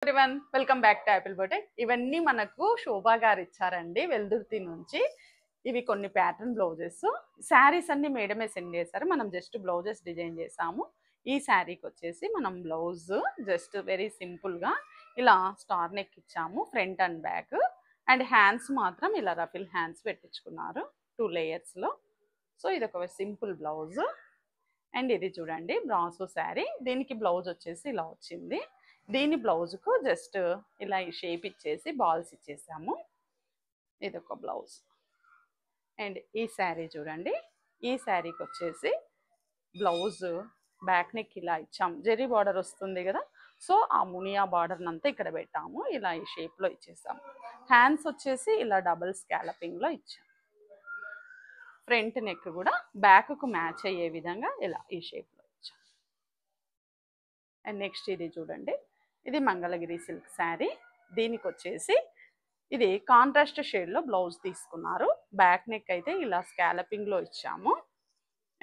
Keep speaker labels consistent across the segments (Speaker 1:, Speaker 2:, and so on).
Speaker 1: Everyone welcome back to Apple boutique. ఇవన్నీ మనకు శోభా గారు ఇచ్చారండి వెల్దుర్తి నుంచి. ఇవి కొన్ని ప్యాటర్న్ బ్లౌజెస్. శారీస్ అన్ని మేడమే సెండ్ చేశారు, మనం జస్ట్ బ్లౌజెస్ డిజైన్ చేసాము. ఈ శారీకి వచ్చేసి మనం బ్లౌజ్ జస్ట్ వెరీ సింపుల్గా ఇలా స్టార్ నెక్ ఇచ్చాము, front and back. And hands మాత్రం ఇలా రఫిల్ హ్యాండ్స్ పెట్టించుకున్నారు 2 లేయర్స్లో. సో ఇది ఒక సింపుల్ బ్లౌజ్. అండ్ ఇది చూడండి బ్రాసో శారీ, దీనికి బ్లౌజ్ వచ్చేసి ఇలా వచ్చింది. దీని బ్లౌజ్కు జస్ట్ ఇలా ఈ షేప్ ఇచ్చేసి బాల్స్ ఇచ్చేసాము. ఇదొక బ్లౌజ్. అండ్ ఈ శారీ చూడండి, ఈ శారీకి వచ్చేసి బ్లౌజ్ బ్యాక్ నెక్ ఇలా ఇచ్చాము, జెరీ బార్డర్ వస్తుంది కదా, సో ఆ మునియా బార్డర్ని అంతా ఇక్కడ పెట్టాము, ఇలా ఈ షేప్లో ఇచ్చేసాము. హ్యాండ్స్ వచ్చేసి ఇలా డబుల్ స్కాలపింగ్లో ఇచ్చాము. ఫ్రంట్ నెక్ కూడా బ్యాక్కు మ్యాచ్ అయ్యే విధంగా ఇలా ఈ షేప్లో ఇచ్చాము. అండ్ నెక్స్ట్ ఇది చూడండి, ఇది మంగళగిరి సిల్క్ శారీ. దీనికి వచ్చేసి ఇది కాంట్రాస్ట్ షేడ్లో బ్లౌజ్ తీసుకున్నారు. బ్యాక్ నెక్ అయితే ఇలా స్కాలపింగ్లో ఇచ్చాము.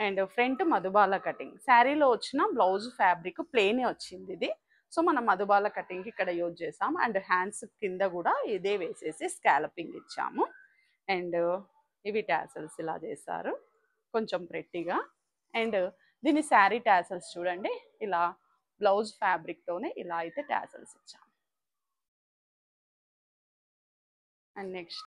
Speaker 1: And front Madhubala cutting. శారీలో వచ్చిన బ్లౌజ్ ఫ్యాబ్రిక్ ప్లేనే వచ్చింది ఇది, సో మనం మధుబాల కటింగ్కి ఇక్కడ యూజ్ చేసాము. అండ్ హ్యాండ్స్ కింద కూడా ఇదే వేసేసి స్కాలపింగ్ ఇచ్చాము. అండ్ ఇవి టాసల్స్ ఇలా చేశారు కొంచెం ప్రెట్టిగా. అండ్ దీని శారీ టాసల్స్ చూడండి, ఇలా బ్లౌజ్ ఫ్యాబ్రిక్తోనే ఇలా అయితే టాసల్స్ ఇచ్చాము. And next